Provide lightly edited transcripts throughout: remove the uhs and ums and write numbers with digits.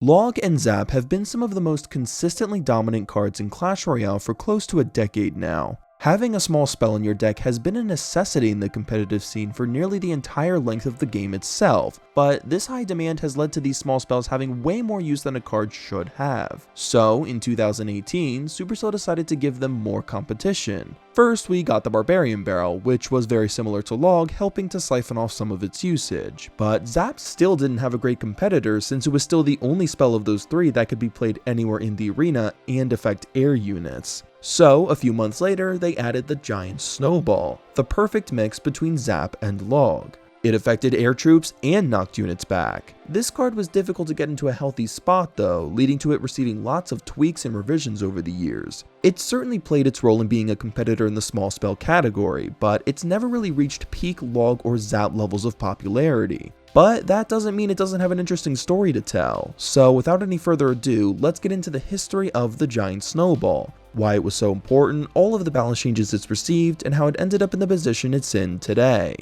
Log and Zap have been some of the most consistently dominant cards in Clash Royale for close to a decade now. Having a small spell in your deck has been a necessity in the competitive scene for nearly the entire length of the game itself, but this high demand has led to these small spells having way more use than a card should have. So, in 2018, Supercell decided to give them more competition. First, we got the Barbarian Barrel, which was very similar to Log, helping to siphon off some of its usage. But Zap still didn't have a great competitor since it was still the only spell of those three that could be played anywhere in the arena and affect air units. So, a few months later, they added the giant Snowball, the perfect mix between Zap and Log. It affected air troops and knocked units back. This card was difficult to get into a healthy spot though, leading to it receiving lots of tweaks and revisions over the years. It certainly played its role in being a competitor in the small spell category, but it's never really reached peak Log or Zap levels of popularity. But that doesn't mean it doesn't have an interesting story to tell. So without any further ado, let's get into the history of the giant Snowball, why it was so important, all of the balance changes it's received, and how it ended up in the position it's in today.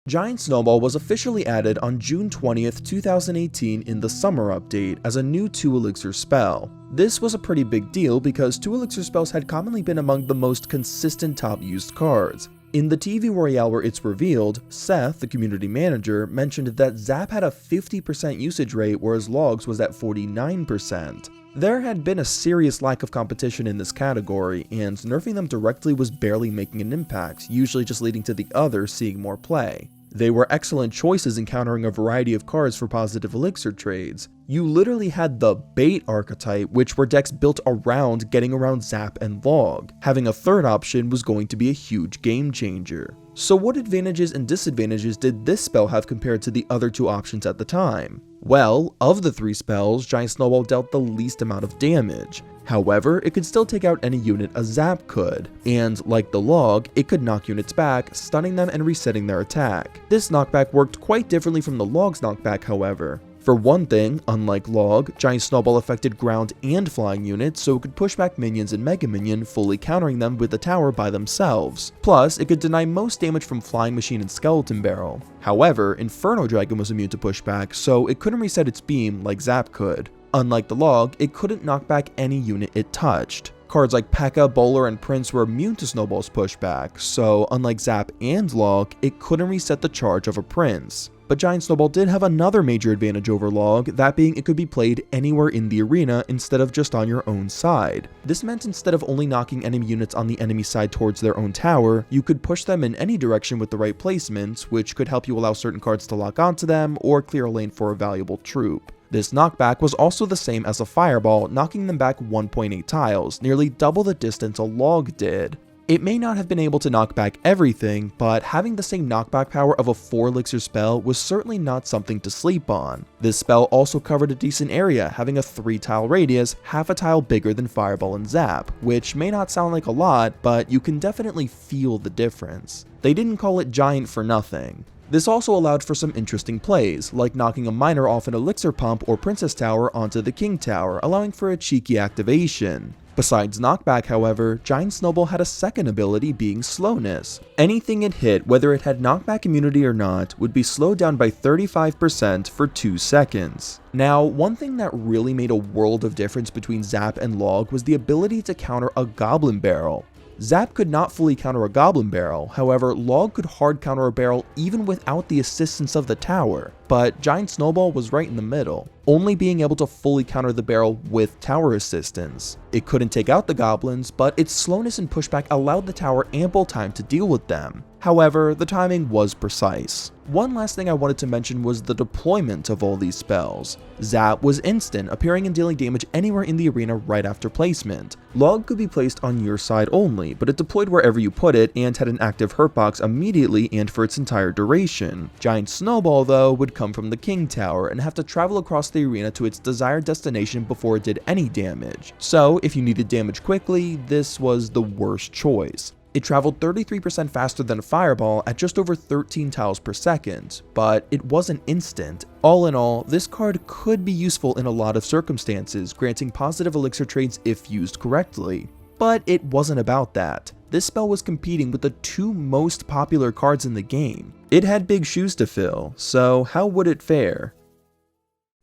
Giant Snowball was officially added on June 20th, 2018 in the Summer Update as a new 2 Elixir spell. This was a pretty big deal because 2 Elixir spells had commonly been among the most consistent top used cards. In the TV Royale where it's revealed, Seth, the community manager, mentioned that Zap had a 50% usage rate whereas Logs was at 49%. There had been a serious lack of competition in this category, and nerfing them directly was barely making an impact, usually just leading to the others seeing more play. They were excellent choices in countering a variety of cards for positive Elixir trades. You literally had the bait archetype, which were decks built around getting around Zap and Log. Having a third option was going to be a huge game changer. So what advantages and disadvantages did this spell have compared to the other two options at the time? Well, of the 3 spells, Giant Snowball dealt the least amount of damage. However, it could still take out any unit a Zap could, and like the Log, it could knock units back, stunning them and resetting their attack. This knockback worked quite differently from the Log's knockback, however. For one thing, unlike Log, Giant Snowball affected ground and flying units, so it could push back minions and Mega Minion, fully countering them with the tower by themselves. Plus, it could deny most damage from Flying Machine and Skeleton Barrel. However, Inferno Dragon was immune to pushback, so it couldn't reset its beam like Zap could. Unlike the Log, it couldn't knock back any unit it touched. Cards like P.E.K.K.A, Bowler, and Prince were immune to Snowball's pushback, so unlike Zap and Log, it couldn't reset the charge of a Prince. But Giant Snowball did have another major advantage over Log, that being it could be played anywhere in the arena instead of just on your own side. This meant instead of only knocking enemy units on the enemy side towards their own tower, you could push them in any direction with the right placement, which could help you allow certain cards to lock onto them or clear a lane for a valuable troop. This knockback was also the same as a Fireball, knocking them back 1.8 tiles, nearly double the distance a Log did. It may not have been able to knock back everything, but having the same knockback power of a 4 Elixir spell was certainly not something to sleep on. This spell also covered a decent area, having a 3 tile radius, half a tile bigger than Fireball and Zap, which may not sound like a lot, but you can definitely feel the difference. They didn't call it giant for nothing. This also allowed for some interesting plays, like knocking a miner off an Elixir Pump or Princess Tower onto the King Tower, allowing for a cheeky activation. Besides knockback, however, Giant Snowball had a second ability being slowness. Anything it hit, whether it had knockback immunity or not, would be slowed down by 35% for 2 seconds. Now, one thing that really made a world of difference between Zap and Log was the ability to counter a Goblin Barrel. Zap could not fully counter a Goblin Barrel, however, Log could hard counter a barrel even without the assistance of the tower, but Giant Snowball was right in the middle, only being able to fully counter the barrel with tower assistance. It couldn't take out the goblins, but its slowness and pushback allowed the tower ample time to deal with them. However, the timing was precise. One last thing I wanted to mention was the deployment of all these spells. Zap was instant, appearing and dealing damage anywhere in the arena right after placement. Log could be placed on your side only, but it deployed wherever you put it and had an active hurt box immediately and for its entire duration. Giant Snowball, though, would come from the King Tower and have to travel across the arena to its desired destination before it did any damage. So, if you needed damage quickly, this was the worst choice. It traveled 33% faster than a Fireball at just over 13 tiles per second, but it wasn't instant. All in all, this card could be useful in a lot of circumstances, granting positive Elixir trades if used correctly. But it wasn't about that. This spell was competing with the 2 most popular cards in the game. It had big shoes to fill, so how would it fare?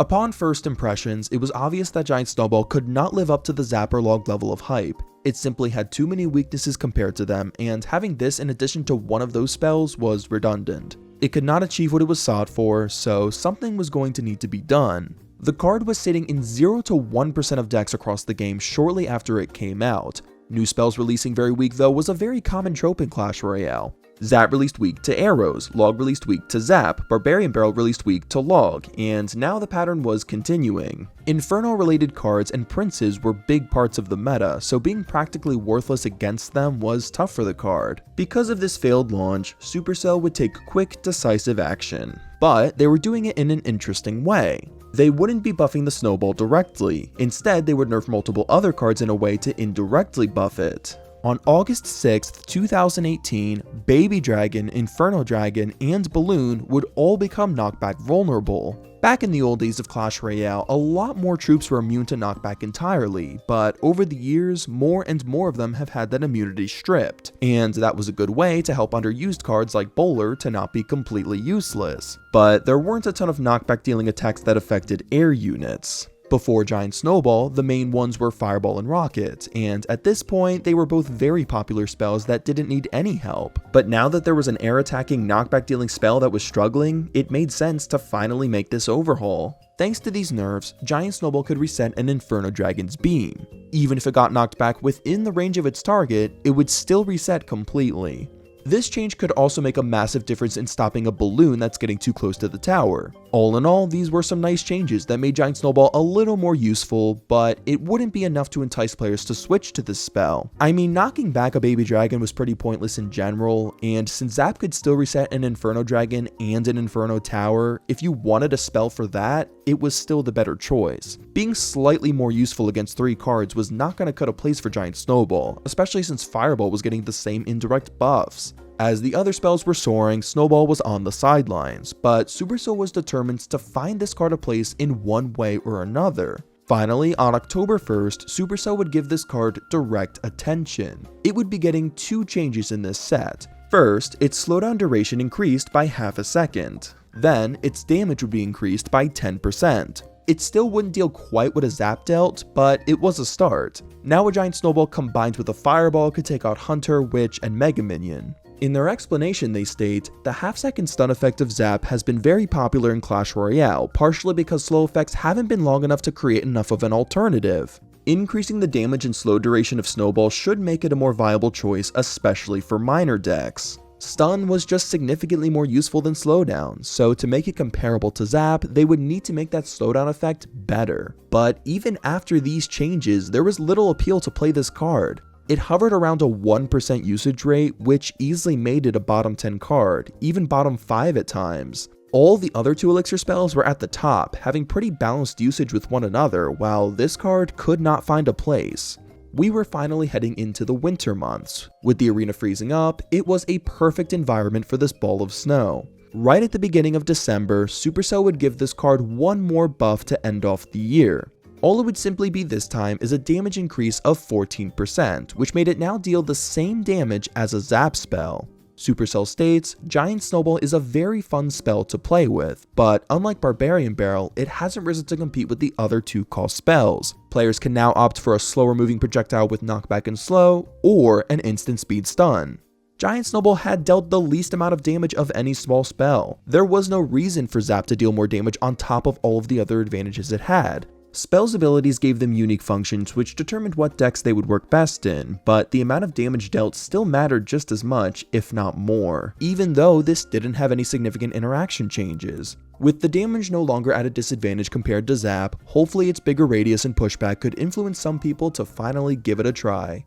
Upon first impressions, it was obvious that Giant Snowball could not live up to the Zap or Log level of hype. It simply had too many weaknesses compared to them, and having this in addition to one of those spells was redundant. It could not achieve what it was sought for, so something was going to need to be done. The card was sitting in 0 to 1% of decks across the game shortly after it came out. New spells releasing very weak though was a very common trope in Clash Royale. Zap released weak to arrows, Log released weak to Zap, Barbarian Barrel released weak to Log, and now the pattern was continuing. Inferno related cards and princes were big parts of the meta, so being practically worthless against them was tough for the card. Because of this failed launch, Supercell would take quick, decisive action. But they were doing it in an interesting way. They wouldn't be buffing the Snowball directly, instead they would nerf multiple other cards in a way to indirectly buff it. On August 6th, 2018, Baby Dragon, Inferno Dragon, and Balloon would all become knockback vulnerable. Back in the old days of Clash Royale, a lot more troops were immune to knockback entirely, but over the years, more and more of them have had that immunity stripped, and that was a good way to help underused cards like Bowler to not be completely useless. But there weren't a ton of knockback dealing attacks that affected air units. Before Giant Snowball, the main ones were Fireball and Rocket, and at this point, they were both very popular spells that didn't need any help. But now that there was an air-attacking, knockback-dealing spell that was struggling, it made sense to finally make this overhaul. Thanks to these nerfs, Giant Snowball could reset an Inferno Dragon's beam. Even if it got knocked back within the range of its target, it would still reset completely. This change could also make a massive difference in stopping a balloon that's getting too close to the tower. All in all, these were some nice changes that made Giant Snowball a little more useful, but it wouldn't be enough to entice players to switch to this spell. I mean, knocking back a Baby Dragon was pretty pointless in general, and since Zap could still reset an Inferno Dragon and an Inferno Tower, if you wanted a spell for that, it was still the better choice. Being slightly more useful against 3 cards was not going to cut a place for Giant Snowball, especially since Fireball was getting the same indirect buffs. As the other spells were soaring, Snowball was on the sidelines, but Supercell was determined to find this card a place in one way or another. Finally, on October 1st, Supercell would give this card direct attention. It would be getting 2 changes in this set. First, its slowdown duration increased by half a second. Then, its damage would be increased by 10%. It still wouldn't deal quite what a Zap dealt, but it was a start. Now a Giant Snowball combined with a Fireball could take out Hunter, Witch, and Mega Minion. In their explanation, they state, the half-second stun effect of Zap has been very popular in Clash Royale, partially because slow effects haven't been long enough to create enough of an alternative. Increasing the damage and slow duration of Snowball should make it a more viable choice, especially for minor decks. Stun was just significantly more useful than slowdown, so to make it comparable to Zap, they would need to make that slowdown effect better. But even after these changes, there was little appeal to play this card. It hovered around a 1% usage rate, which easily made it a bottom 10 card, even bottom 5 at times. All the other 2 Elixir spells were at the top, having pretty balanced usage with one another, while this card could not find a place. We were finally heading into the winter months. With the arena freezing up, it was a perfect environment for this ball of snow. Right at the beginning of December, Supercell would give this card one more buff to end off the year. All it would simply be this time is a damage increase of 14%, which made it now deal the same damage as a Zap spell. Supercell states, Giant Snowball is a very fun spell to play with, but unlike Barbarian Barrel, it hasn't risen to compete with the other 2 cost spells. Players can now opt for a slower moving projectile with knockback and slow, or an instant speed stun. Giant Snowball had dealt the least amount of damage of any small spell. There was no reason for Zap to deal more damage on top of all of the other advantages it had. Spells' abilities gave them unique functions which determined what decks they would work best in, but the amount of damage dealt still mattered just as much, if not more, even though this didn't have any significant interaction changes. With the damage no longer at a disadvantage compared to Zap, hopefully its bigger radius and pushback could influence some people to finally give it a try.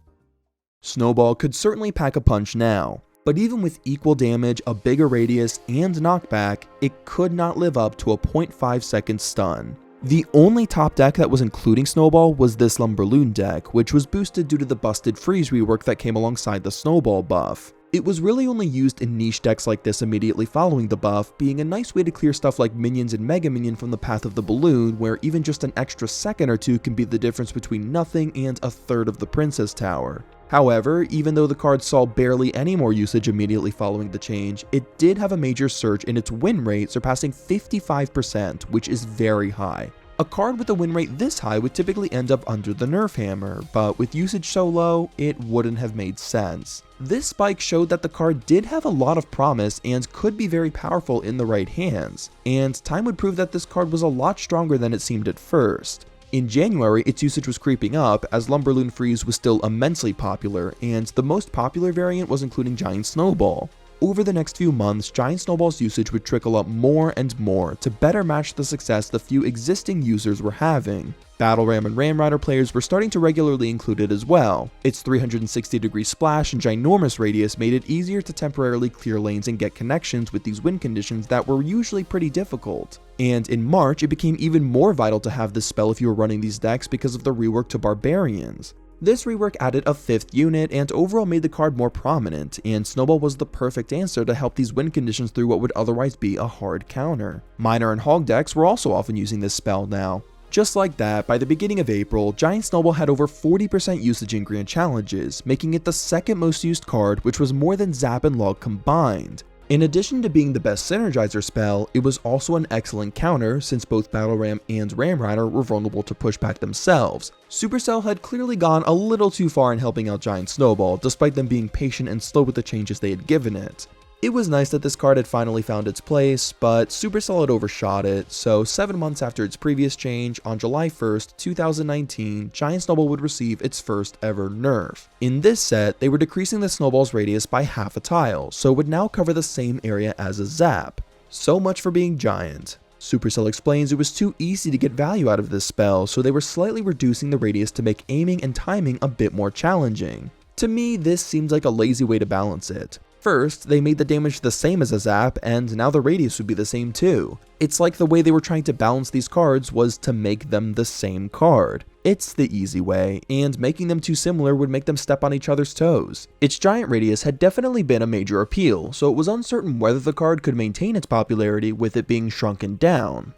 Snowball could certainly pack a punch now, but even with equal damage, a bigger radius, and knockback, it could not live up to a 0.5 second stun. The only top deck that was including Snowball was this Lumberloon deck, which was boosted due to the busted freeze rework that came alongside the Snowball buff. It was really only used in niche decks like this immediately following the buff, being a nice way to clear stuff like minions and Mega Minion from the path of the balloon, where even just an extra second or 2 can be the difference between nothing and a third of the Princess Tower. However, even though the card saw barely any more usage immediately following the change, it did have a major surge in its win rate, surpassing 55%, which is very high. A card with a win rate this high would typically end up under the nerf hammer, but with usage so low, it wouldn't have made sense. This spike showed that the card did have a lot of promise and could be very powerful in the right hands, and time would prove that this card was a lot stronger than it seemed at first. In January, its usage was creeping up as Lumberloon Freeze was still immensely popular, and the most popular variant was including Giant Snowball. Over the next few months, Giant Snowball's usage would trickle up more and more to better match the success the few existing users were having. Battle Ram and Ram Rider players were starting to regularly include it as well. Its 360-degree splash and ginormous radius made it easier to temporarily clear lanes and get connections with these win conditions that were usually pretty difficult. And in March, it became even more vital to have this spell if you were running these decks because of the rework to Barbarians. This rework added a 5th unit and overall made the card more prominent, and Snowball was the perfect answer to help these win conditions through what would otherwise be a hard counter. Miner and Hog decks were also often using this spell now. Just like that, by the beginning of April, Giant Snowball had over 40% usage in Grand Challenges, making it the second most used card, which was more than Zap and Log combined. In addition to being the best synergizer spell, it was also an excellent counter since both Battle Ram and Ram Rider were vulnerable to pushback themselves. Supercell had clearly gone a little too far in helping out Giant Snowball, despite them being patient and slow with the changes they had given it. It was nice that this card had finally found its place, but Supercell had overshot it, so 7 months after its previous change, on July 1st, 2019, Giant Snowball would receive its first ever nerf. In this set, they were decreasing the Snowball's radius by half a tile, so it would now cover the same area as a Zap. So much for being giant. Supercell explains it was too easy to get value out of this spell, so they were slightly reducing the radius to make aiming and timing a bit more challenging. To me, this seems like a lazy way to balance it. First, they made the damage the same as a Zap, and now the radius would be the same too. It's like the way they were trying to balance these cards was to make them the same card. It's the easy way, and making them too similar would make them step on each other's toes. Its giant radius had definitely been a major appeal, so it was uncertain whether the card could maintain its popularity with it being shrunken down.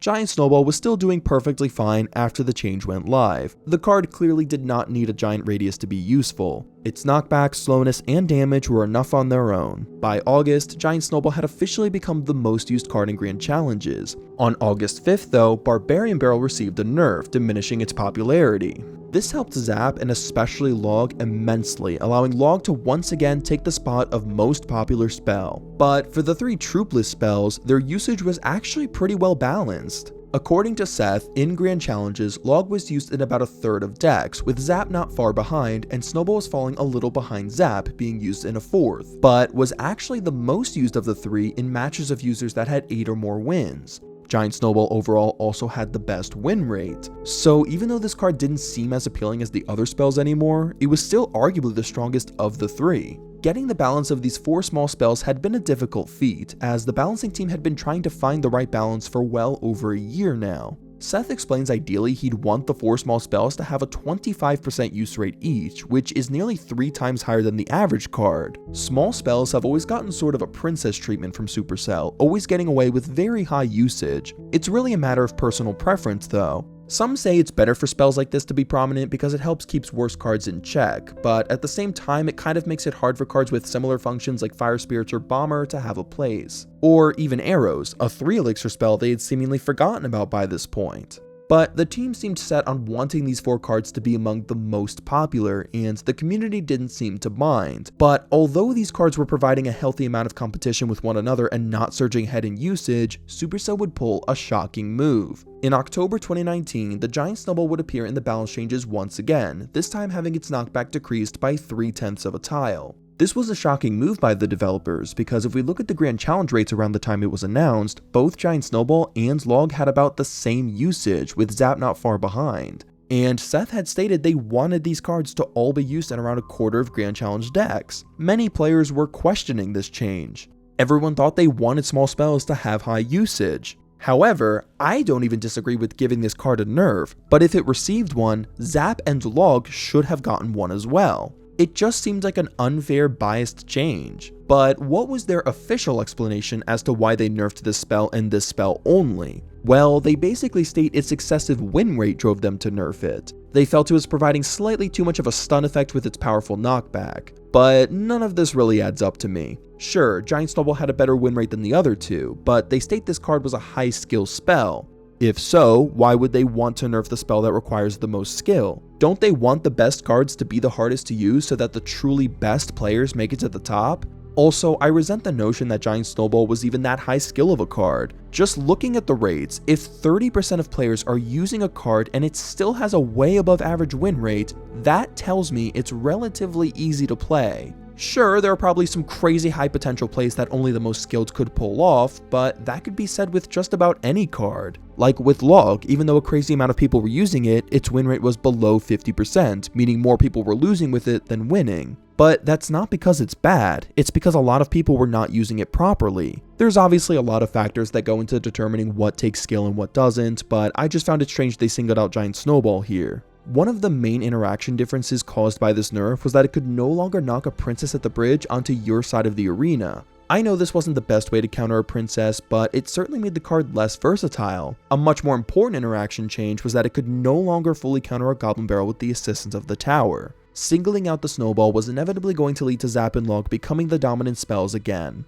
Giant Snowball was still doing perfectly fine after the change went live. The card clearly did not need a giant radius to be useful. Its knockback, slowness, and damage were enough on their own. By August, Giant Snowball had officially become the most used card in Grand Challenges. On August 5th though, Barbarian Barrel received a nerf, diminishing its popularity. This helped Zap and especially Log immensely, allowing Log to once again take the spot of most popular spell. But for the 3 troopless spells, their usage was actually pretty well balanced. According to Seth, in Grand Challenges, Log was used in about a third of decks, with Zap not far behind, and Snowball was falling a little behind Zap, being used in a fourth, but was actually the most used of the 3 in matches of users that had 8 or more wins. Giant Snowball overall also had the best win rate. So even though this card didn't seem as appealing as the other spells anymore, it was still arguably the strongest of the 3. Getting the balance of these 4 small spells had been a difficult feat, as the balancing team had been trying to find the right balance for well over a year now. Seth explains ideally he'd want the 4 small spells to have a 25% use rate each, which is nearly 3 times higher than the average card. Small spells have always gotten sort of a princess treatment from Supercell, always getting away with very high usage. It's really a matter of personal preference though. Some say it's better for spells like this to be prominent because it helps keep worse cards in check, but at the same time it kind of makes it hard for cards with similar functions like Fire Spirits or Bomber to have a place. Or even Arrows, a 3 Elixir spell they had seemingly forgotten about by this point. But the team seemed set on wanting these 4 cards to be among the most popular, and the community didn't seem to mind. But although these cards were providing a healthy amount of competition with one another and not surging ahead in usage, Supercell would pull a shocking move. In October 2019, the Giant Snowball would appear in the balance changes once again, this time having its knockback decreased by 3/10 of a tile. This was a shocking move by the developers, because if we look at the Grand Challenge rates around the time it was announced, both Giant Snowball and Log had about the same usage, with Zap not far behind. And Seth had stated they wanted these cards to all be used in around a quarter of Grand Challenge decks. Many players were questioning this change. Everyone thought they wanted small spells to have high usage. However, I don't even disagree with giving this card a nerf, but if it received one, Zap and Log should have gotten one as well. It just seemed like an unfair, biased change. But what was their official explanation as to why they nerfed this spell and this spell only? Well, they basically state its excessive win rate drove them to nerf it. They felt it was providing slightly too much of a stun effect with its powerful knockback. But none of this really adds up to me. Sure, Giant Snowball had a better win rate than the other two, but they state this card was a high skill spell. If so, why would they want to nerf the spell that requires the most skill? Don't they want the best cards to be the hardest to use so that the truly best players make it to the top? Also, I resent the notion that Giant Snowball was even that high skill of a card. Just looking at the rates, if 30% of players are using a card and it still has a way above average win rate, that tells me it's relatively easy to play. Sure, there are probably some crazy high potential plays that only the most skilled could pull off, but that could be said with just about any card. Like with Log, even though a crazy amount of people were using it, its win rate was below 50%, meaning more people were losing with it than winning. But that's not because it's bad, it's because a lot of people were not using it properly. There's obviously a lot of factors that go into determining what takes skill and what doesn't, but I just found it strange they singled out Giant Snowball here. One of the main interaction differences caused by this nerf was that it could no longer knock a princess at the bridge onto your side of the arena. I know this wasn't the best way to counter a princess, but it certainly made the card less versatile. A much more important interaction change was that it could no longer fully counter a Goblin Barrel with the assistance of the tower. Singling out the Snowball was inevitably going to lead to Zap and Log becoming the dominant spells again.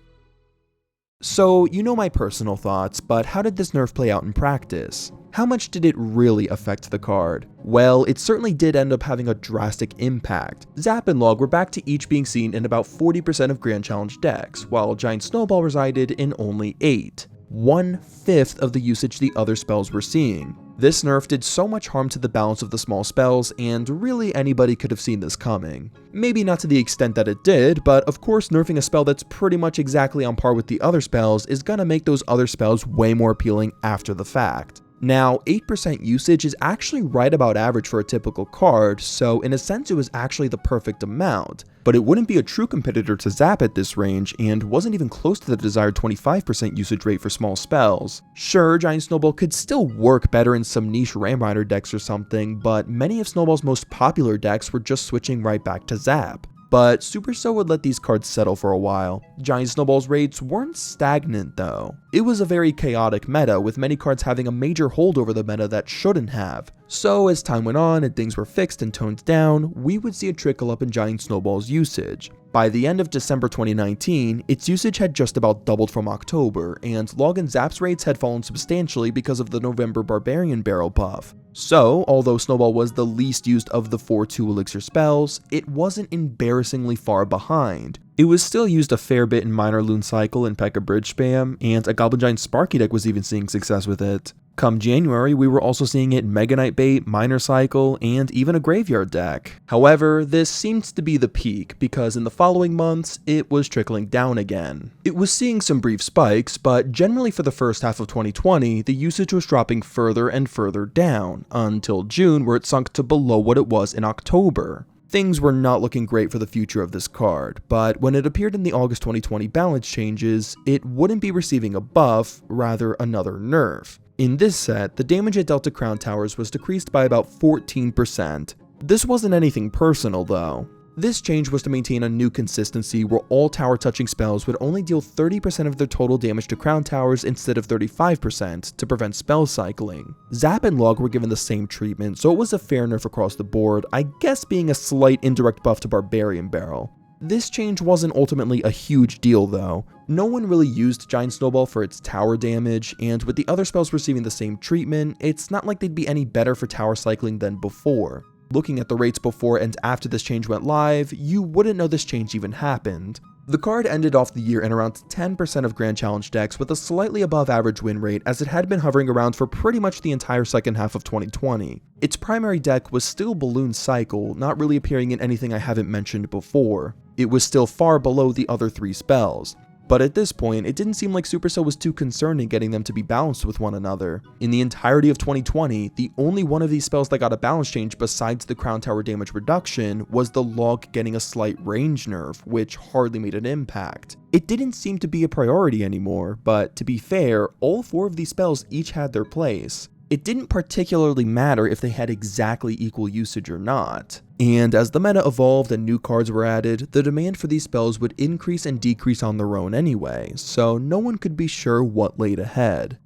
So, you know my personal thoughts, but how did this nerf play out in practice? How much did it really affect the card? Well, it certainly did end up having a drastic impact. Zap and Log were back to each being seen in about 40% of Grand Challenge decks, while Giant Snowball resided in only 8. 1/5 of the usage the other spells were seeing. This nerf did so much harm to the balance of the small spells, and really anybody could have seen this coming. Maybe not to the extent that it did, but of course nerfing a spell that's pretty much exactly on par with the other spells is gonna make those other spells way more appealing after the fact. Now, 8% usage is actually right about average for a typical card, so in a sense it was actually the perfect amount. But it wouldn't be a true competitor to Zap at this range, and wasn't even close to the desired 25% usage rate for small spells. Sure, Giant Snowball could still work better in some niche Ram Rider decks or something, but many of Snowball's most popular decks were just switching right back to Zap. But Supercell would let these cards settle for a while. Giant Snowball's rates weren't stagnant though. It was a very chaotic meta, with many cards having a major hold over the meta that shouldn't have. So as time went on and things were fixed and toned down, we would see a trickle up in Giant Snowball's usage. By the end of December 2019, its usage had just about doubled from October, and Log and Zap's rates had fallen substantially because of the November Barbarian Barrel buff. So, although Snowball was the least used of the 4/2 Elixir spells, it wasn't embarrassingly far behind. It was still used a fair bit in Minor Loon Cycle and P.E.K.K.A. Bridge spam, and a Goblin Giant Sparky deck was even seeing success with it. Come January, we were also seeing it in Mega Knight Bait, Minor Cycle, and even a Graveyard deck. However, this seems to be the peak, because in the following months, it was trickling down again. It was seeing some brief spikes, but generally for the first half of 2020, the usage was dropping further and further down, until June where it sunk to below what it was in October. Things were not looking great for the future of this card, but when it appeared in the August 2020 balance changes, it wouldn't be receiving a buff, rather another nerf. In this set, the damage it dealt to Crown Towers was decreased by about 14%. This wasn't anything personal though. This change was to maintain a new consistency where all tower touching spells would only deal 30% of their total damage to Crown Towers instead of 35% to prevent spell cycling. Zap and Log were given the same treatment, so it was a fair nerf across the board, I guess being a slight indirect buff to Barbarian Barrel. This change wasn't ultimately a huge deal though. No one really used Giant Snowball for its tower damage, and with the other spells receiving the same treatment, it's not like they'd be any better for tower cycling than before. Looking at the rates before and after this change went live, you wouldn't know this change even happened. The card ended off the year in around 10% of Grand Challenge decks with a slightly above average win rate, as it had been hovering around for pretty much the entire second half of 2020. Its primary deck was still Balloon Cycle, not really appearing in anything I haven't mentioned before. It was still far below the other 3 spells. But at this point, it didn't seem like Supercell was too concerned in getting them to be balanced with one another. In the entirety of 2020, the only one of these spells that got a balance change besides the Crown Tower damage reduction was the Log getting a slight range nerf, which hardly made an impact. It didn't seem to be a priority anymore, but to be fair, all 4 of these spells each had their place. It didn't particularly matter if they had exactly equal usage or not. And as the meta evolved and new cards were added, the demand for these spells would increase and decrease on their own anyway, so no one could be sure what laid ahead.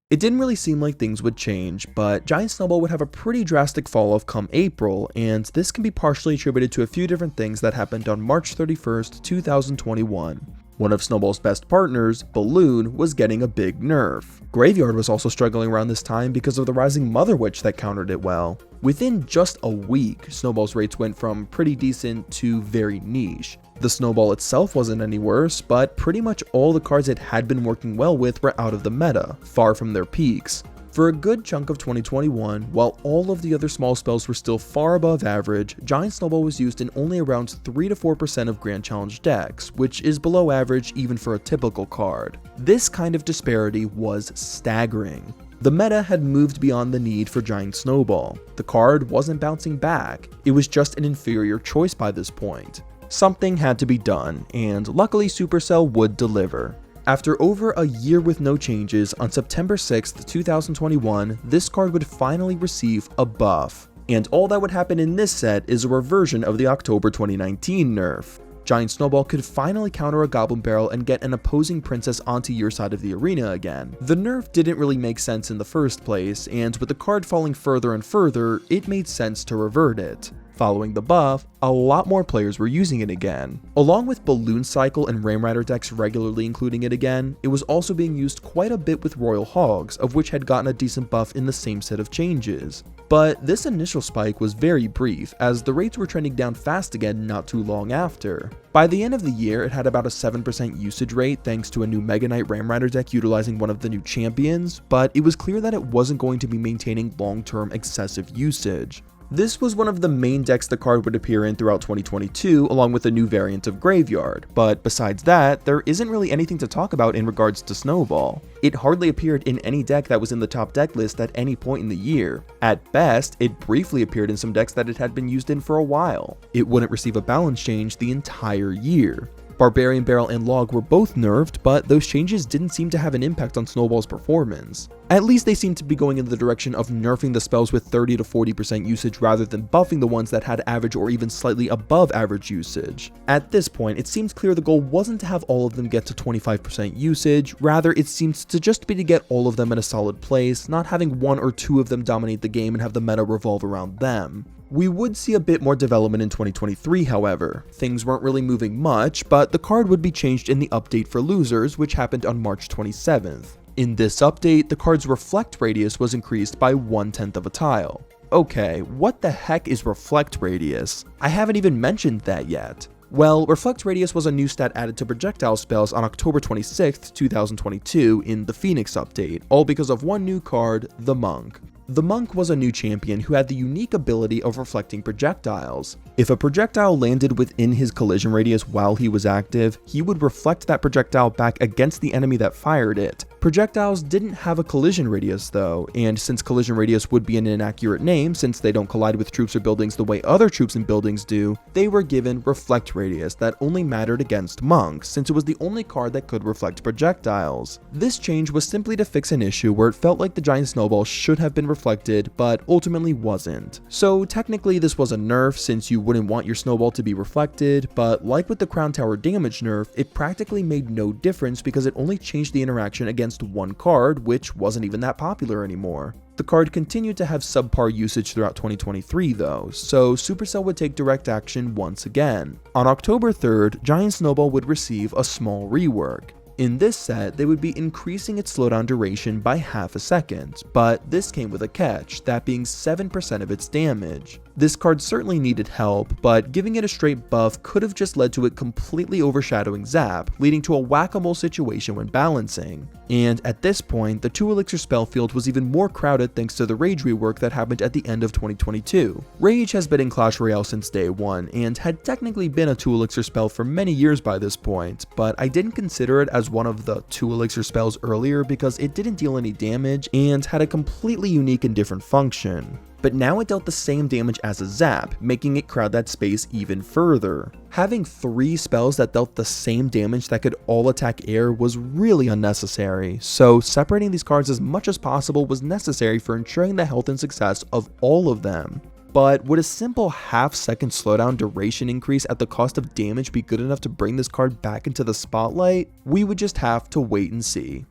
It didn't really seem like things would change, but Giant Snowball would have a pretty drastic fall off come April, and this can be partially attributed to a few different things that happened on March 31st, 2021. One of Snowball's best partners, Balloon, was getting a big nerf. Graveyard was also struggling around this time because of the rising Mother Witch that countered it well. Within just a week, Snowball's rates went from pretty decent to very niche. The Snowball itself wasn't any worse, but pretty much all the cards it had been working well with were out of the meta, far from their peaks. For a good chunk of 2021, while all of the other small spells were still far above average, Giant Snowball was used in only around 3 to 4% of Grand Challenge decks, which is below average even for a typical card. This kind of disparity was staggering. The meta had moved beyond the need for Giant Snowball. The card wasn't bouncing back, it was just an inferior choice by this point. Something had to be done, and luckily Supercell would deliver. After over a year with no changes, on September 6th, 2021, this card would finally receive a buff. And all that would happen in this set is a reversion of the October 2019 nerf. Giant Snowball could finally counter a Goblin Barrel and get an opposing princess onto your side of the arena again. The nerf didn't really make sense in the first place, and with the card falling further and further, it made sense to revert it. Following the buff, a lot more players were using it again. Along with Balloon Cycle and Ram Rider decks regularly including it again, it was also being used quite a bit with Royal Hogs, of which had gotten a decent buff in the same set of changes. But this initial spike was very brief, as the rates were trending down fast again not too long after. By the end of the year, it had about a 7% usage rate thanks to a new Mega Knight Ram Rider deck utilizing one of the new champions, but it was clear that it wasn't going to be maintaining long-term excessive usage. This was one of the main decks the card would appear in throughout 2022, along with a new variant of Graveyard, but besides that, there isn't really anything to talk about in regards to Snowball. It hardly appeared in any deck that was in the top deck list at any point in the year. At best, it briefly appeared in some decks that it had been used in for a while. It wouldn't receive a balance change the entire year. Barbarian Barrel and Log were both nerfed, but those changes didn't seem to have an impact on Snowball's performance. At least they seemed to be going in the direction of nerfing the spells with 30 to 40% usage rather than buffing the ones that had average or even slightly above average usage. At this point, it seems clear the goal wasn't to have all of them get to 25% usage, rather it seems to just be to get all of them in a solid place, not having one or two of them dominate the game and have the meta revolve around them. We would see a bit more development in 2023, however. Things weren't really moving much, but the card would be changed in the update for losers, which happened on March 27th. In this update, the card's reflect radius was increased by 1/10 of a tile. Okay, what the heck is reflect radius? I haven't even mentioned that yet. Well, reflect radius was a new stat added to projectile spells on October 26th, 2022 in the Phoenix update, all because of one new card, the Monk. The Monk was a new champion who had the unique ability of reflecting projectiles. If a projectile landed within his collision radius while he was active, he would reflect that projectile back against the enemy that fired it. Projectiles didn't have a collision radius though, and since collision radius would be an inaccurate name since they don't collide with troops or buildings the way other troops and buildings do, they were given reflect radius that only mattered against monks since it was the only card that could reflect projectiles. This change was simply to fix an issue where it felt like the giant snowball should have been reflected but ultimately wasn't. So technically this was a nerf since you wouldn't want your snowball to be reflected, but like with the crown tower damage nerf, it practically made no difference because it only changed the interaction against one card, which wasn't even that popular anymore. The card continued to have subpar usage throughout 2023 though, so Supercell would take direct action once again. On October 3rd, Giant Snowball would receive a small rework. In this set, they would be increasing its slowdown duration by half a second, but this came with a catch, that being 7% of its damage. This card certainly needed help, but giving it a straight buff could have just led to it completely overshadowing Zap, leading to a whack-a-mole situation when balancing. And at this point, the 2 Elixir spell field was even more crowded thanks to the Rage rework that happened at the end of 2022. Rage has been in Clash Royale since day one, and had technically been a 2 Elixir spell for many years by this point, but I didn't consider it as one of the 2 Elixir spells earlier because it didn't deal any damage and had a completely unique and different function. But now it dealt the same damage as a Zap, making it crowd that space even further. Having 3 spells that dealt the same damage that could all attack air was really unnecessary, so separating these cards as much as possible was necessary for ensuring the health and success of all of them. but would a simple half-second slowdown duration increase at the cost of damage be good enough to bring this card back into the spotlight? We would just have to wait and see.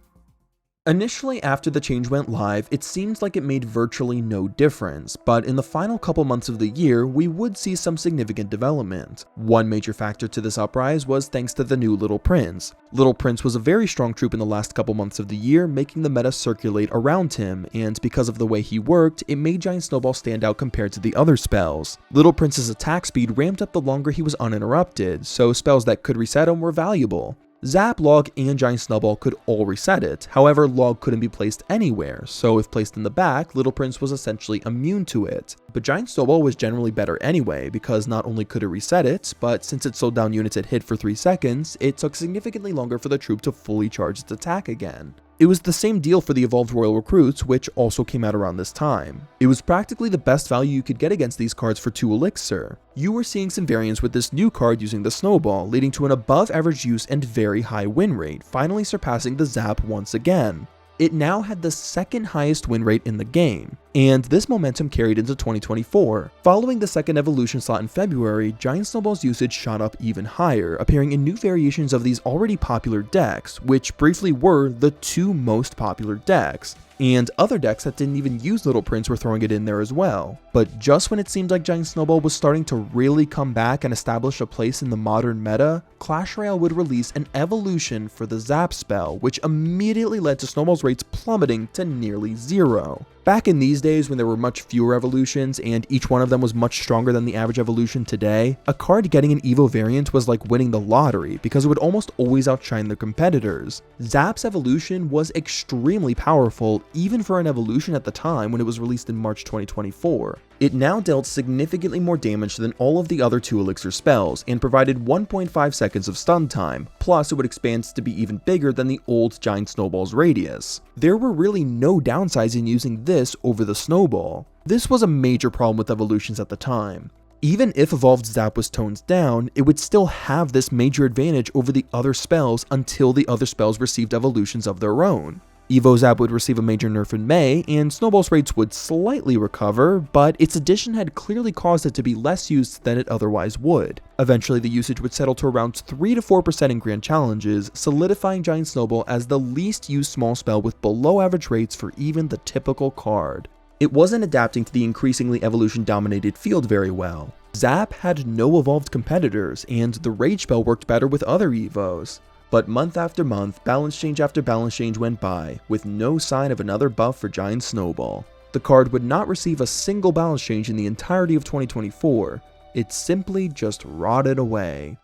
Initially, after the change went live, it seemed like it made virtually no difference, but in the final couple months of the year, we would see some significant development. One major factor to this uprise was thanks to the new Little Prince. Little Prince was a very strong troop in the last couple months of the year, making the meta circulate around him, and because of the way he worked, it made Giant Snowball stand out compared to the other spells. Little Prince's attack speed ramped up the longer he was uninterrupted, so spells that could reset him were valuable. Zap, Log, and Giant Snowball could all reset it, however Log couldn't be placed anywhere, so if placed in the back, Little Prince was essentially immune to it. But Giant Snowball was generally better anyway, because not only could it reset it, but since it slowed down units it hit for 3 seconds, it took significantly longer for the troop to fully charge its attack again. It was the same deal for the Evolved Royal Recruits, which also came out around this time. It was practically the best value you could get against these cards for 2 Elixir. You were seeing some variance with this new card using the Snowball, leading to an above average use and very high win rate, finally surpassing the Zap once again. It now had the second highest win rate in the game, and this momentum carried into 2024. Following the second evolution slot in February, Giant Snowball's usage shot up even higher, appearing in new variations of these already popular decks, which briefly were the 2 most popular decks. And other decks that didn't even use Little Prince were throwing it in there as well. But just when it seemed like Giant Snowball was starting to really come back and establish a place in the modern meta, Clash Royale would release an evolution for the Zap spell, which immediately led to Snowball's rates plummeting to nearly 0. Back in these days when there were much fewer evolutions and each one of them was much stronger than the average evolution today, a card getting an Evo variant was like winning the lottery because it would almost always outshine their competitors. Zap's evolution was extremely powerful even for an evolution at the time when it was released in March 2024. It now dealt significantly more damage than all of the other 2 Elixir spells and provided 1.5 seconds of stun time, plus it would expand to be even bigger than the old Giant Snowball's radius. There were really no downsides in using this over the Snowball. This was a major problem with evolutions at the time. Even if Evolved Zap was toned down, it would still have this major advantage over the other spells until the other spells received evolutions of their own. Evo Zap would receive a major nerf in May, and Snowball's rates would slightly recover, but its addition had clearly caused it to be less used than it otherwise would. Eventually, the usage would settle to around 3 to 4% in Grand Challenges, solidifying Giant Snowball as the least used small spell with below average rates for even the typical card. It wasn't adapting to the increasingly evolution-dominated field very well. Zap had no evolved competitors, and the Rage spell worked better with other Evos. But month after month, balance change after balance change went by, with no sign of another buff for Giant Snowball. The card would not receive a single balance change in the entirety of 2024, it simply just rotted away.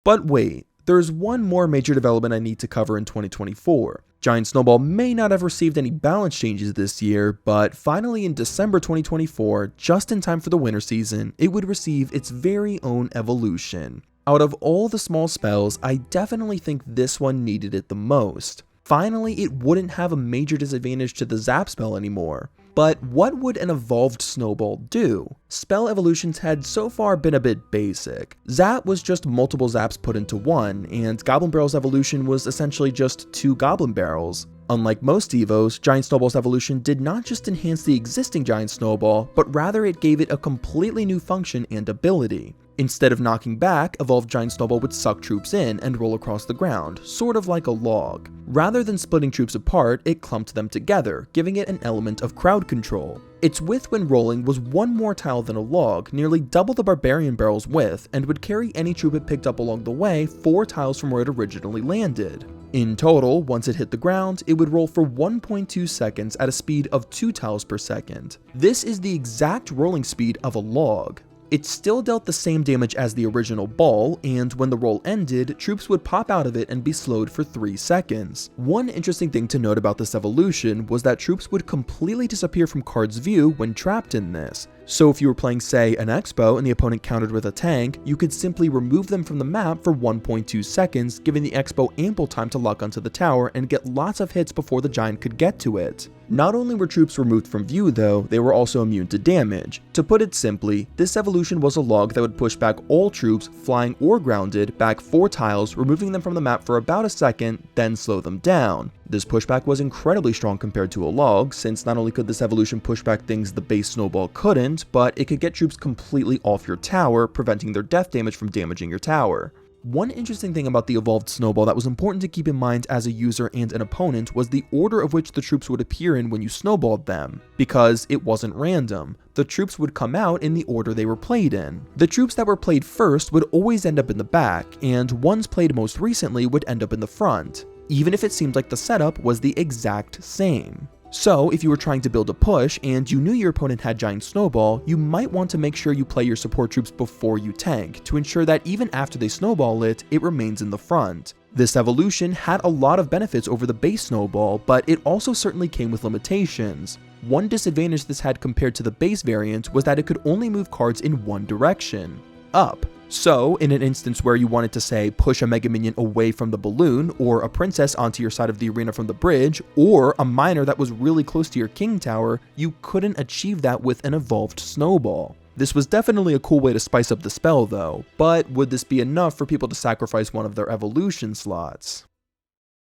But wait, there's one more major development I need to cover in 2024. Giant Snowball may not have received any balance changes this year, but finally in December 2024, just in time for the winter season, it would receive its very own evolution. Out of all the small spells, I definitely think this one needed it the most. Finally, it wouldn't have a major disadvantage to the Zap spell anymore. But what would an evolved Snowball do? Spell evolutions had so far been a bit basic. Zap was just multiple Zaps put into one, and Goblin Barrel's evolution was essentially just 2 Goblin Barrels. Unlike most Evos, Giant Snowball's evolution did not just enhance the existing Giant Snowball, but rather it gave it a completely new function and ability. Instead of knocking back, Evolved Giant Snowball would suck troops in and roll across the ground, sort of like a log. Rather than splitting troops apart, it clumped them together, giving it an element of crowd control. Its width when rolling was 1 more tile than a log, nearly double the Barbarian Barrel's width, and would carry any troop it picked up along the way 4 tiles from where it originally landed. In total, once it hit the ground, it would roll for 1.2 seconds at a speed of 2 tiles per second. This is the exact rolling speed of a log. It still dealt the same damage as the original ball, and when the roll ended, troops would pop out of it and be slowed for 3 seconds. One interesting thing to note about this evolution was that troops would completely disappear from card's view when trapped in this. So if you were playing, say, an Expo and the opponent countered with a tank, you could simply remove them from the map for 1.2 seconds, giving the Expo ample time to lock onto the tower and get lots of hits before the giant could get to it. Not only were troops removed from view though, they were also immune to damage. To put it simply, this evolution was a log that would push back all troops, flying or grounded, back 4 tiles, removing them from the map for about a second, then slow them down. This pushback was incredibly strong compared to a log, since not only could this evolution push back things the base Snowball couldn't, but it could get troops completely off your tower, preventing their death damage from damaging your tower. One interesting thing about the evolved Snowball that was important to keep in mind as a user and an opponent was the order of which the troops would appear in when you snowballed them, because it wasn't random. The troops would come out in the order they were played in. The troops that were played first would always end up in the back, and ones played most recently would end up in the front, even if it seemed like the setup was the exact same. So, if you were trying to build a push and you knew your opponent had Giant Snowball, you might want to make sure you play your support troops before you tank, to ensure that even after they snowball it remains in the front. This evolution had a lot of benefits over the base Snowball, but it also certainly came with limitations. One disadvantage this had compared to the base variant was that it could only move cards in one direction, up. So, in an instance where you wanted to, say, push a Mega Minion away from the balloon, or a princess onto your side of the arena from the bridge, or a miner that was really close to your king tower, you couldn't achieve that with an evolved Snowball. This was definitely a cool way to spice up the spell though, but would this be enough for people to sacrifice one of their evolution slots?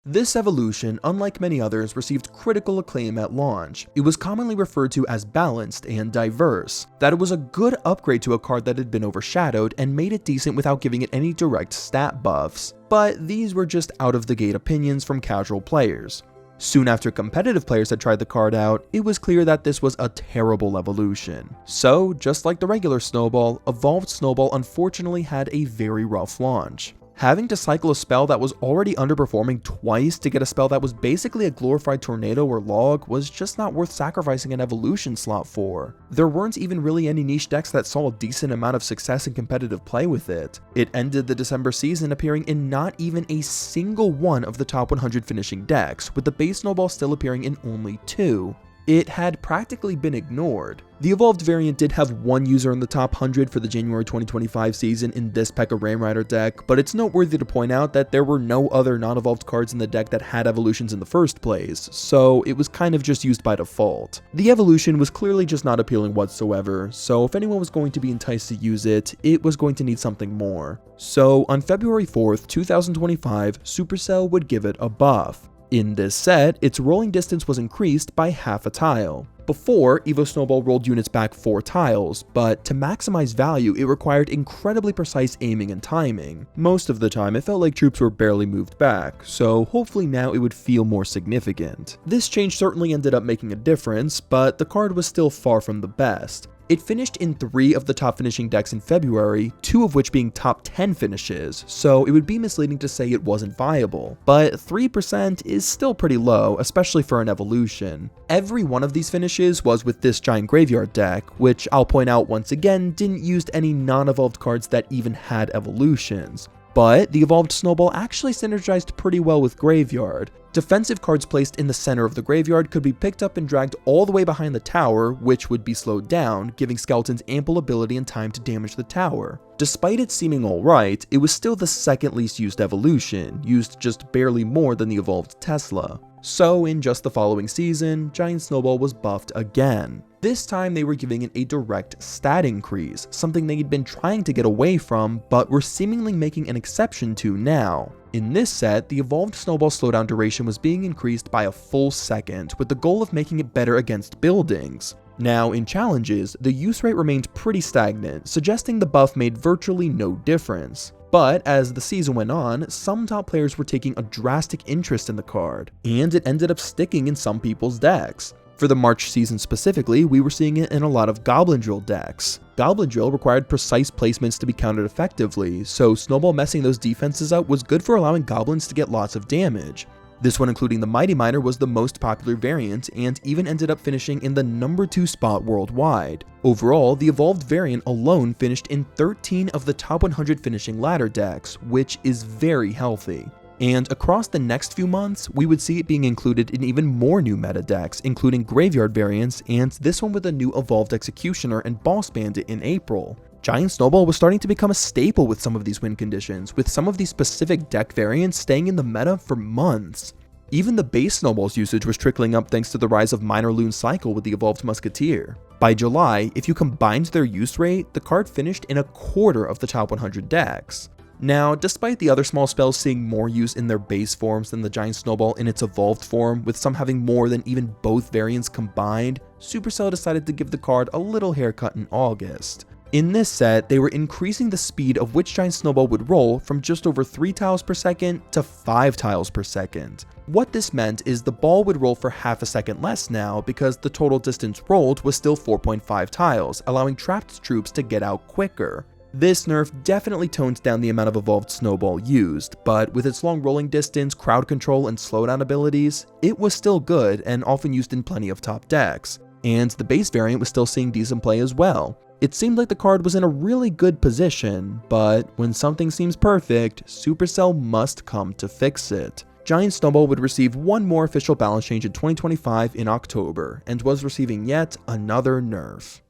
This evolution, unlike many others, received critical acclaim at launch. It was commonly referred to as balanced and diverse, that it was a good upgrade to a card that had been overshadowed and made it decent without giving it any direct stat buffs. But these were just out-of-the-gate opinions from casual players. Soon after competitive players had tried the card out, it was clear that this was a terrible evolution. So, just like the regular Snowball, Evolved Snowball unfortunately had a very rough launch. Having to cycle a spell that was already underperforming twice to get a spell that was basically a glorified tornado or log was just not worth sacrificing an evolution slot for. There weren't even really any niche decks that saw a decent amount of success in competitive play with it. It ended the December season appearing in not even a single one of the top 100 finishing decks, with the base Snowball still appearing in only 2. It had practically been ignored. The evolved variant did have one user in the top 100 for the January 2025 season in this P.E.K.K.A. Ramrider deck, but it's noteworthy to point out that there were no other non-evolved cards in the deck that had evolutions in the first place, so it was kind of just used by default. The evolution was clearly just not appealing whatsoever, so if anyone was going to be enticed to use it, it was going to need something more. So on February 4th, 2025, Supercell would give it a buff. In this set, its rolling distance was increased by half a tile. Before, Evo Snowball rolled units back 4 tiles, but to maximize value, it required incredibly precise aiming and timing. Most of the time, it felt like troops were barely moved back, so hopefully now it would feel more significant. This change certainly ended up making a difference, but the card was still far from the best. It finished in 3 of the top finishing decks in February, 2 of which being top 10 finishes, so it would be misleading to say it wasn't viable. But 3% is still pretty low, especially for an evolution. Every one of these finishes was with this giant graveyard deck, which I'll point out once again didn't use any non-evolved cards that even had evolutions. But the evolved Snowball actually synergized pretty well with Graveyard. Defensive cards placed in the center of the graveyard could be picked up and dragged all the way behind the tower, which would be slowed down, giving skeletons ample ability and time to damage the tower. Despite it seeming alright, it was still the second least used evolution, used just barely more than the evolved Tesla. So in just the following season, Giant Snowball was buffed again. This time they were giving it a direct stat increase, something they'd been trying to get away from, but were seemingly making an exception to now. In this set, the evolved Snowball slowdown duration was being increased by a full second, with the goal of making it better against buildings. Now, in challenges, the use rate remained pretty stagnant, suggesting the buff made virtually no difference. But as the season went on, some top players were taking a drastic interest in the card, and it ended up sticking in some people's decks. For the March season specifically, we were seeing it in a lot of Goblin Drill decks. Goblin Drill required precise placements to be countered effectively, so Snowball messing those defenses up was good for allowing goblins to get lots of damage. This one, including the Mighty Miner, was the most popular variant, and even ended up finishing in the number 2 spot worldwide. Overall, the evolved variant alone finished in 13 of the top 100 finishing ladder decks, which is very healthy. And across the next few months, we would see it being included in even more new meta decks, including Graveyard variants, and this one with a new Evolved Executioner and Boss Bandit in April. Giant Snowball was starting to become a staple with some of these win conditions, with some of these specific deck variants staying in the meta for months. Even the base Snowball's usage was trickling up thanks to the rise of Minor Loon Cycle with the Evolved Musketeer. By July, if you combined their use rate, the card finished in a quarter of the top 100 decks. Now, despite the other small spells seeing more use in their base forms than the Giant Snowball in its evolved form, with some having more than even both variants combined, Supercell decided to give the card a little haircut in August. In this set, they were increasing the speed of which Giant Snowball would roll from just over 3 tiles per second to 5 tiles per second. What this meant is the ball would roll for half a second less now because the total distance rolled was still 4.5 tiles, allowing trapped troops to get out quicker. This nerf definitely toned down the amount of evolved Snowball used, but with its long rolling distance, crowd control, and slowdown abilities, it was still good and often used in plenty of top decks. And the base variant was still seeing decent play as well. It seemed like the card was in a really good position, but when something seems perfect, Supercell must come to fix it. Giant Snowball would receive one more official balance change in 2025 in October, and was receiving yet another nerf.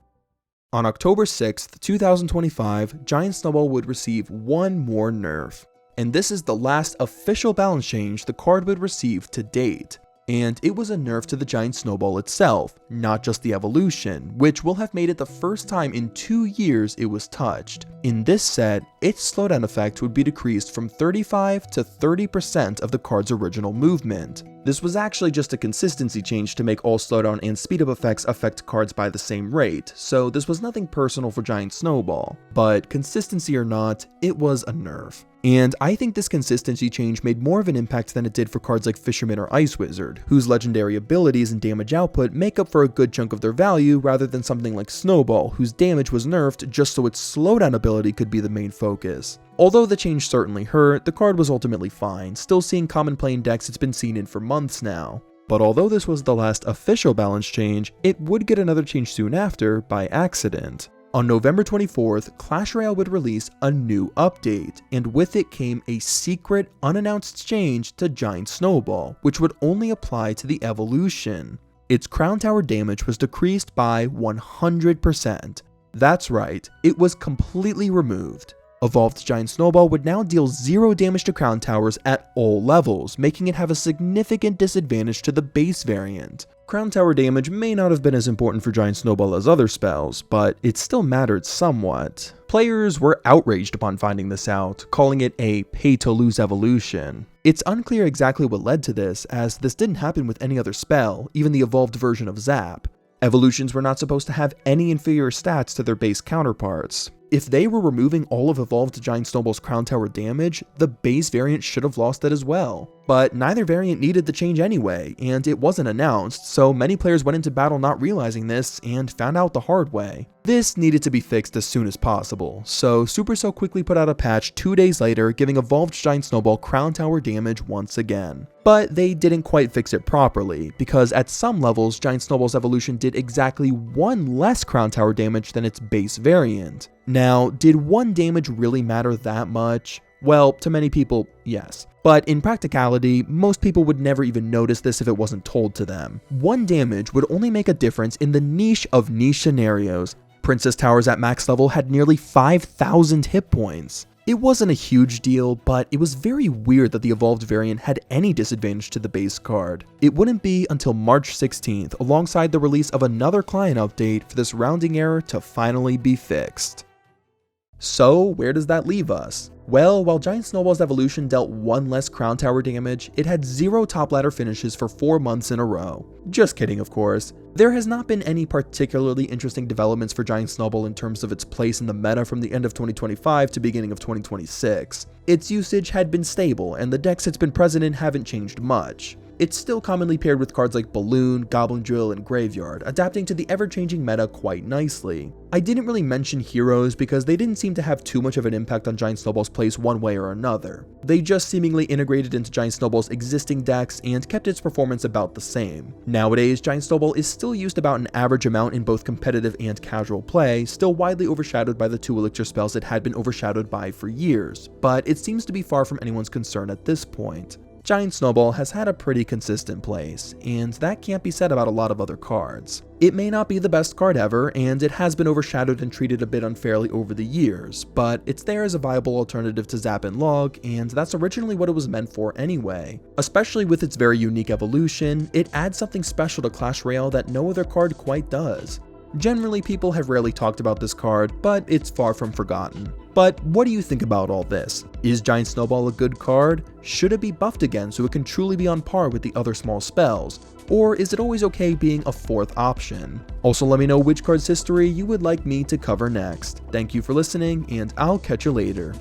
On October 6th, 2025, Giant Snowball would receive one more nerf, and this is the last official balance change the card would receive to date. And it was a nerf to the Giant Snowball itself, not just the evolution, which will have made it the first time in 2 years it was touched. In this set, its slowdown effect would be decreased from 35 to 30% of the card's original movement. This was actually just a consistency change to make all slowdown and speed up effects affect cards by the same rate, so this was nothing personal for Giant Snowball. But consistency or not, it was a nerf. And I think this consistency change made more of an impact than it did for cards like Fisherman or Ice Wizard, whose legendary abilities and damage output make up for a good chunk of their value, rather than something like Snowball, whose damage was nerfed just so its slowdown ability could be the main focus. Although the change certainly hurt, the card was ultimately fine, still seeing common play in decks it's been seen in for months now. But although this was the last official balance change, it would get another change soon after by accident. On November 24th, Clash Royale would release a new update, and with it came a secret, unannounced change to Giant Snowball, which would only apply to the evolution. Its crown tower damage was decreased by 100%. That's right, it was completely removed. Evolved Giant Snowball would now deal 0 damage to crown towers at all levels, making it have a significant disadvantage to the base variant. Crown tower damage may not have been as important for Giant Snowball as other spells, but it still mattered somewhat. Players were outraged upon finding this out, calling it a pay-to-lose evolution. It's unclear exactly what led to this, as this didn't happen with any other spell, even the evolved version of Zap. Evolutions were not supposed to have any inferior stats to their base counterparts. If they were removing all of evolved Giant Snowball's crown tower damage, the base variant should have lost it as well. But neither variant needed the change anyway, and it wasn't announced, so many players went into battle not realizing this and found out the hard way. This needed to be fixed as soon as possible, so Supercell quickly put out a patch 2 days later giving evolved Giant Snowball crown tower damage once again. But they didn't quite fix it properly, because at some levels Giant Snowball's evolution did exactly 1 less crown tower damage than its base variant. Now, did 1 damage really matter that much? Well, to many people, yes. But in practicality, most people would never even notice this if it wasn't told to them. 1 damage would only make a difference in the niche of niche scenarios. Princess Towers at max level had nearly 5,000 hit points. It wasn't a huge deal, but it was very weird that the evolved variant had any disadvantage to the base card. It wouldn't be until March 16th, alongside the release of another client update, for this rounding error to finally be fixed. So, where does that leave us? Well, while Giant Snowball's evolution dealt 1 less crown tower damage, it had 0 top ladder finishes for 4 months in a row. Just kidding, of course. There has not been any particularly interesting developments for Giant Snowball in terms of its place in the meta from the end of 2025 to beginning of 2026. Its usage had been stable, and the decks it's been present in haven't changed much. It's still commonly paired with cards like Balloon, Goblin Drill, and Graveyard, adapting to the ever-changing meta quite nicely. I didn't really mention heroes because they didn't seem to have too much of an impact on Giant Snowball's place one way or another. They just seemingly integrated into Giant Snowball's existing decks and kept its performance about the same. Nowadays, Giant Snowball is still used about an average amount in both competitive and casual play, still widely overshadowed by the 2 Elixir spells it had been overshadowed by for years, but it seems to be far from anyone's concern at this point. Giant Snowball has had a pretty consistent place, and that can't be said about a lot of other cards. It may not be the best card ever, and it has been overshadowed and treated a bit unfairly over the years, but it's there as a viable alternative to Zap and Log, and that's originally what it was meant for anyway. Especially with its very unique evolution, it adds something special to Clash Royale that no other card quite does. Generally, people have rarely talked about this card, but it's far from forgotten. But what do you think about all this? Is Giant Snowball a good card? Should it be buffed again so it can truly be on par with the other small spells? Or is it always okay being a fourth option? Also, let me know which card's history you would like me to cover next. Thank you for listening, and I'll catch you later.